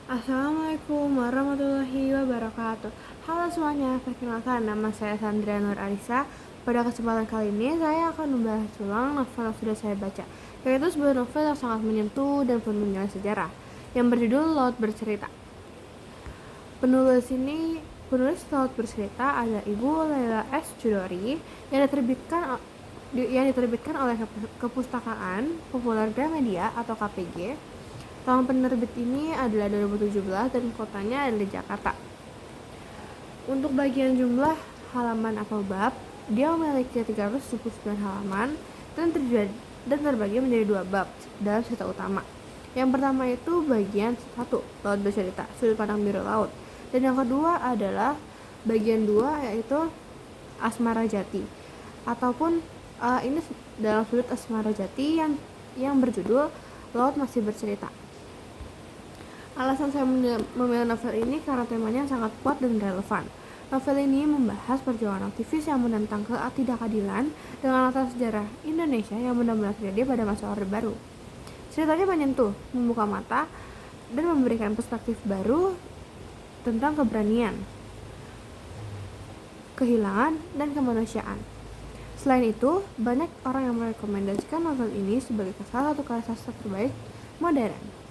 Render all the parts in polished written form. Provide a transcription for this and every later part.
Assalamualaikum warahmatullahi wabarakatuh. Halo semuanya, perkenalkan nama saya Sandra Nur Arisa. Pada kesempatan kali ini saya akan membahas ulang novel yang sudah saya baca, yaitu sebuah novel yang sangat menyentuh dan penuh nilai sejarah yang berjudul Laut Bercerita. Penulis Laut Bercerita adalah Ibu Laila S. Chudori yang diterbitkan oleh Kepustakaan Populer Gramedia atau KPG. Tahun penerbit ini adalah 2017 dan kotanya adalah Jakarta. Untuk bagian jumlah halaman atau bab, dia memiliki 379 halaman dan terbagi menjadi dua bab dalam cerita utama. Yang pertama itu bagian 1, Laut Bercerita, Sudut Pandang Biru Laut. Dan yang kedua adalah bagian 2, yaitu Asmara Jati. Ataupun ini dalam sudut Asmara Jati yang berjudul Laut Masih Bercerita. Alasan saya memilih novel ini karena temanya sangat kuat dan relevan. Novel ini membahas perjuangan aktivis yang menentang ketidakadilan dengan latar sejarah Indonesia yang benar-benar terjadi pada masa Orde Baru. Ceritanya menyentuh, membuka mata, dan memberikan perspektif baru tentang keberanian, kehilangan, dan kemanusiaan. Selain itu, banyak orang yang merekomendasikan novel ini sebagai salah satu karya sastra terbaik modern.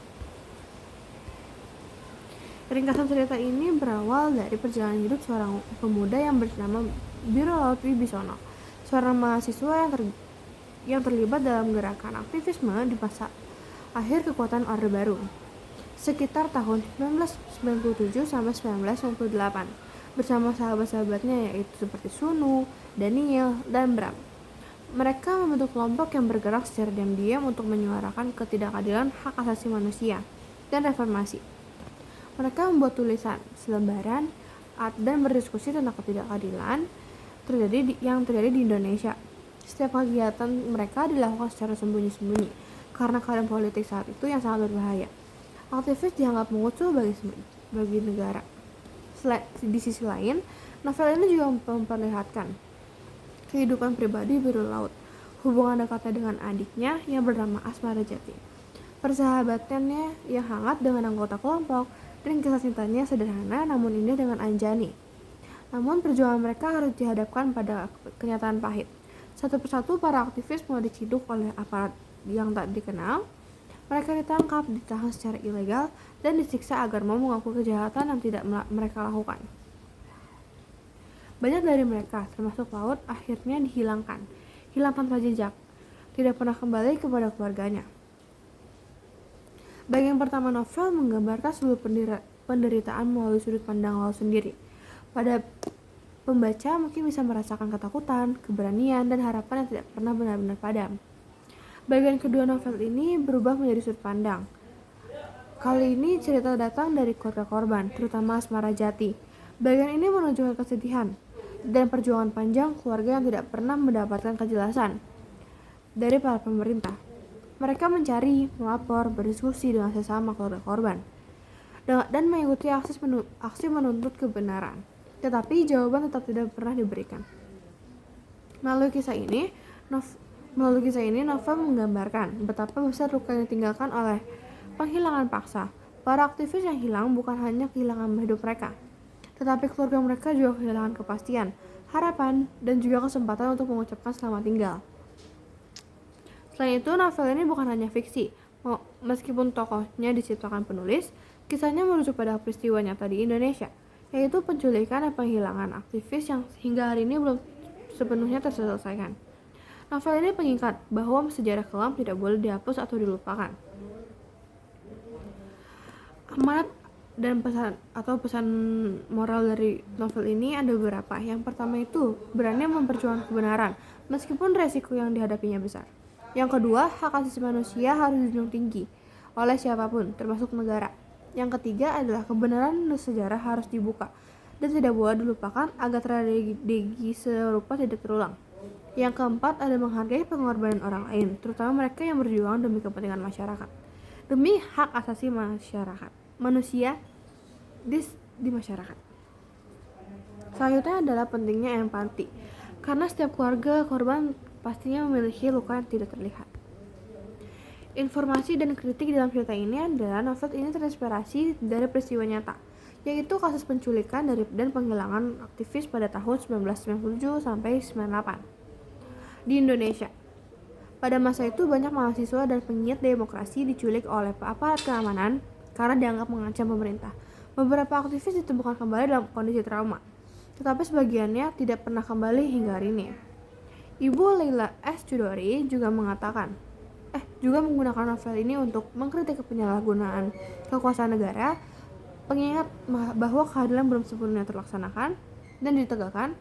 Ringkasan cerita ini berawal dari perjalanan hidup seorang pemuda yang bernama Biro Laut Wibisono, seorang mahasiswa yang terlibat dalam gerakan aktivisme di masa akhir kekuatan Orde Baru, sekitar tahun 1997 sampai 1998, bersama sahabat-sahabatnya yaitu seperti Sunu, Daniel, dan Bram. Mereka membentuk kelompok yang bergerak secara diam-diam untuk menyuarakan ketidakadilan hak asasi manusia dan reformasi. Mereka membuat tulisan selembaran dan berdiskusi tentang ketidakadilan yang terjadi di Indonesia. Setiap kegiatan mereka dilakukan secara sembunyi-sembunyi karena keadaan politik saat itu yang sangat berbahaya. Aktivis dianggap musuh bagi negara. Di sisi lain, novel ini juga memperlihatkan kehidupan pribadi Biru Laut, hubungan dekatnya dengan adiknya yang bernama Asmara Jati, persahabatannya yang hangat dengan anggota kelompok, dan kisah cintanya sederhana namun indah dengan Anjani. Namun perjuangan mereka harus dihadapkan pada kenyataan pahit. Satu persatu para aktivis mulai diciduk oleh aparat yang tak dikenal. Mereka ditangkap, ditahan secara ilegal, dan disiksa agar mau mengaku kejahatan yang tidak mereka lakukan. Banyak dari mereka, termasuk Laut, akhirnya hilang tanpa jejak, tidak pernah kembali kepada keluarganya. Bagian pertama novel menggambarkan seluruh penderitaan melalui sudut pandang Laut sendiri. Pada pembaca mungkin bisa merasakan ketakutan, keberanian, dan harapan yang tidak pernah benar-benar padam. Bagian kedua novel ini berubah menjadi sudut pandang. Kali ini cerita datang dari keluarga korban, terutama Asmara Jati. Bagian ini menunjukkan kesedihan dan perjuangan panjang keluarga yang tidak pernah mendapatkan kejelasan dari para pemerintah. Mereka mencari, melapor, berdiskusi dengan sesama keluarga korban, dan mengikuti aksi menuntut kebenaran. Tetapi jawaban tetap tidak pernah diberikan. Melalui kisah ini, novel menggambarkan betapa besar luka yang ditinggalkan oleh penghilangan paksa. Para aktivis yang hilang bukan hanya kehilangan hidup mereka, tetapi keluarga mereka juga kehilangan kepastian, harapan, dan juga kesempatan untuk mengucapkan selamat tinggal. Selain itu, novel ini bukan hanya fiksi. Meskipun tokohnya diciptakan penulis, kisahnya merujuk pada peristiwa nyata di Indonesia, yaitu penculikan dan penghilangan aktivis yang hingga hari ini belum sepenuhnya terselesaikan. Novel ini mengingat bahwa sejarah kelam tidak boleh dihapus atau dilupakan. Amanat dan pesan moral dari novel ini ada beberapa. Yang pertama itu berani memperjuangkan kebenaran meskipun resiko yang dihadapinya besar. Yang kedua, hak asasi manusia harus dijunjung tinggi oleh siapapun, termasuk negara. Yang ketiga adalah kebenaran sejarah harus dibuka dan tidak boleh dilupakan agar tragedi serupa tidak terulang. Yang keempat ada menghargai pengorbanan orang lain, terutama mereka yang berjuang demi kepentingan masyarakat, demi hak asasi manusia di masyarakat. Selanjutnya adalah pentingnya empati, karena setiap keluarga korban pastinya memiliki luka yang tidak terlihat. Informasi dan kritik dalam cerita ini adalah novel ini terinspirasi dari peristiwa nyata, yaitu kasus penculikan dan penghilangan aktivis pada tahun 1997 sampai 98 di Indonesia. Pada masa itu banyak mahasiswa dan penggiat demokrasi diculik oleh aparat keamanan karena dianggap mengancam pemerintah. Beberapa aktivis ditemukan kembali dalam kondisi trauma, tetapi sebagiannya tidak pernah kembali hingga hari ini. Ibu Leila S. Chudori juga menggunakan novel ini untuk mengkritik penyalahgunaan kekuasaan negara, pengingat bahwa keadilan belum sepenuhnya terlaksanakan dan ditegakkan.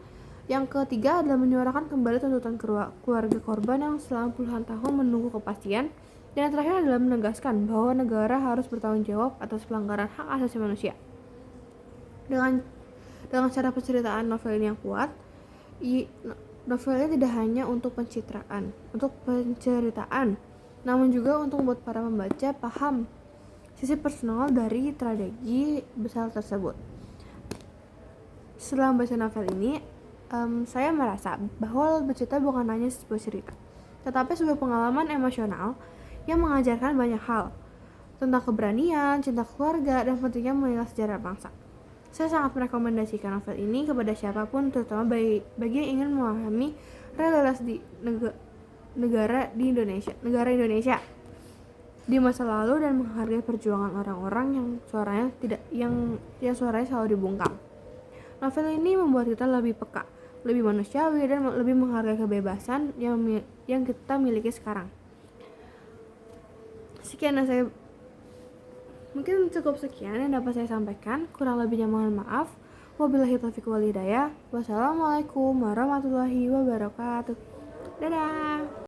Yang ketiga adalah menyuarakan kembali tuntutan keluarga korban yang selama puluhan tahun menunggu kepastian. Dan yang terakhir adalah menegaskan bahwa negara harus bertanggung jawab atas pelanggaran hak asasi manusia. Dengan cara penceritaan novel ini yang kuat, novelnya tidak hanya untuk penceritaan, namun juga untuk membuat para pembaca paham sisi personal dari tragedi besar tersebut. Setelah membaca novel ini, saya merasa bahwa bercerita bukan hanya sebuah cerita, tetapi sebuah pengalaman emosional yang mengajarkan banyak hal tentang keberanian, cinta keluarga, dan pentingnya mengenal sejarah bangsa. Saya sangat merekomendasikan novel ini kepada siapapun, terutama bagi yang ingin memahami realitas di negara Indonesia di masa lalu dan menghargai perjuangan orang-orang yang suaranya selalu dibungkam. Novel ini membuat kita lebih peka, lebih manusiawi, dan lebih menghargai kebebasan yang kita miliki sekarang. Mungkin cukup sekian yang dapat saya sampaikan. Kurang lebihnya mohon maaf. Wabillahi taufiq wal hidayah. Wassalamualaikum warahmatullahi wabarakatuh. Dadah.